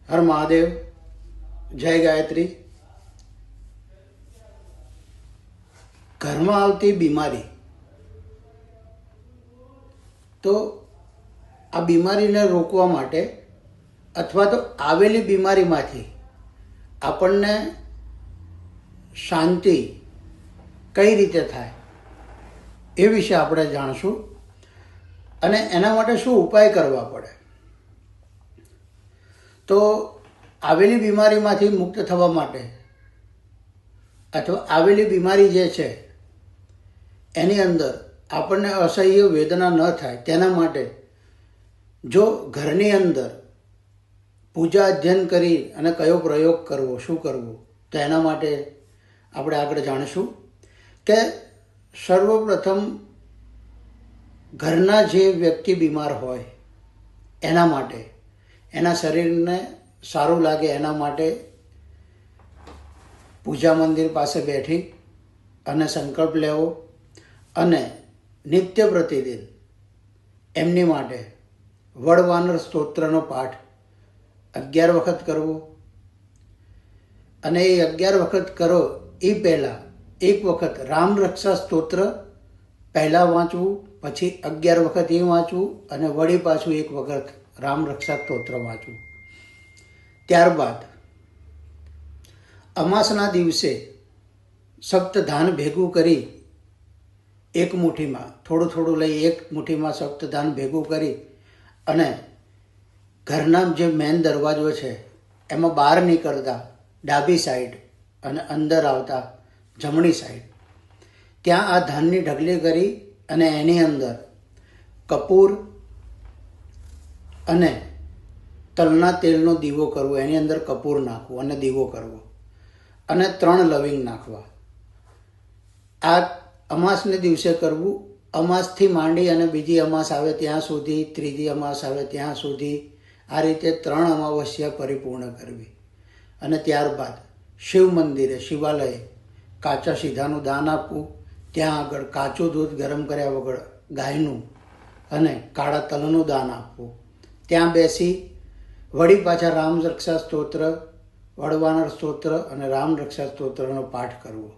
હર મહાદેવ, જય ગાયત્રી। ઘરમાં આવતી બીમારી, તો આ બીમારીને રોકવા માટે અથવા તો આવેલી બીમારીમાંથી આપણને શાંતિ કઈ રીતે થાય એ વિશે આપણે જાણશું અને એના માટે શું ઉપાય કરવા પડે। તો આવેલી બીમારીમાંથી મુક્ત થવા માટે અથવા આવેલી બીમારી જે છે એની અંદર આપણને અસહ્ય વેદના ન થાય તેના માટે જો ઘરની અંદર પૂજા અધ્યયન કરી અને કયો પ્રયોગ કરવો, શું કરવું, તો એના માટે આપણે આગળ જાણીશું કે સર્વપ્રથમ ઘરના જે વ્યક્તિ બીમાર હોય એના માટે, એના શરીરને સારું લાગે એના માટે પૂજા મંદિર પાસે બેઠી અને સંકલ્પ લેવો અને નિત્ય પ્રતિદિન એમની માટે વડવાનર સ્તોત્રનો પાઠ 11 વખત કરવો અને એ 11 વખત કરો એ પહેલાં એક વખત રામ રક્ષા સ્તોત્ર પહેલાં વાંચવું, પછી 11 વખત એ વાંચવું અને વળી પાછું એક વખત રામ રક્ષા સ્તોત્ર વાંચવું। ત્યારબાદ અમાસના દિવસે સપ્તધાન ભેગું કરી એક મુઠ્ઠીમાં થોડું થોડું લઈ એક મુઠ્ઠીમાં સપ્તધાન ભેગું કરી અને ઘરના જે મેન દરવાજો છે એમાં બહાર નીકળતા ડાબી સાઈડ અને અંદર આવતા જમણી સાઈડ ત્યાં આ ધાનની ઢગલી કરી અને એની અંદર કપૂર અને તલના તેલનો દીવો કરવો, એની અંદર કપૂર નાખવું અને દીવો કરવો અને 3 લવિંગ નાખવા। આ અમાસને દિવસે કરવું। અમાસથી માંડી અને બીજી અમાસ આવે ત્યાં સુધી, ત્રીજી અમાસ આવે ત્યાં સુધી આ રીતે 3 અમાવસ્યા પરિપૂર્ણ કરવી અને ત્યારબાદ શિવ મંદિરે, શિવાલયે કાચા સીધાનું દાન આપવું। ત્યાં આગળ કાચું દૂધ ગરમ કર્યા વગર ગાયનું અને કાળા તલનું દાન આપવું। ત્યાં બેસી વળી પાછા રામ રક્ષા સ્તોત્ર, વડવાનર સ્તોત્ર અને રામ રક્ષા સ્તોત્રનો પાઠ કરવો।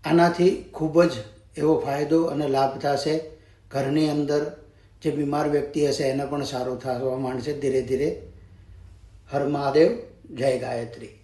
આનાથી ખૂબ જ એવો ફાયદો અને લાભ થશે। ઘરની અંદર જે બીમાર વ્યક્તિ હશે એને પણ સારું થવા માંડશે ધીરે ધીરે। હર મહાદેવ, જય ગાયત્રી।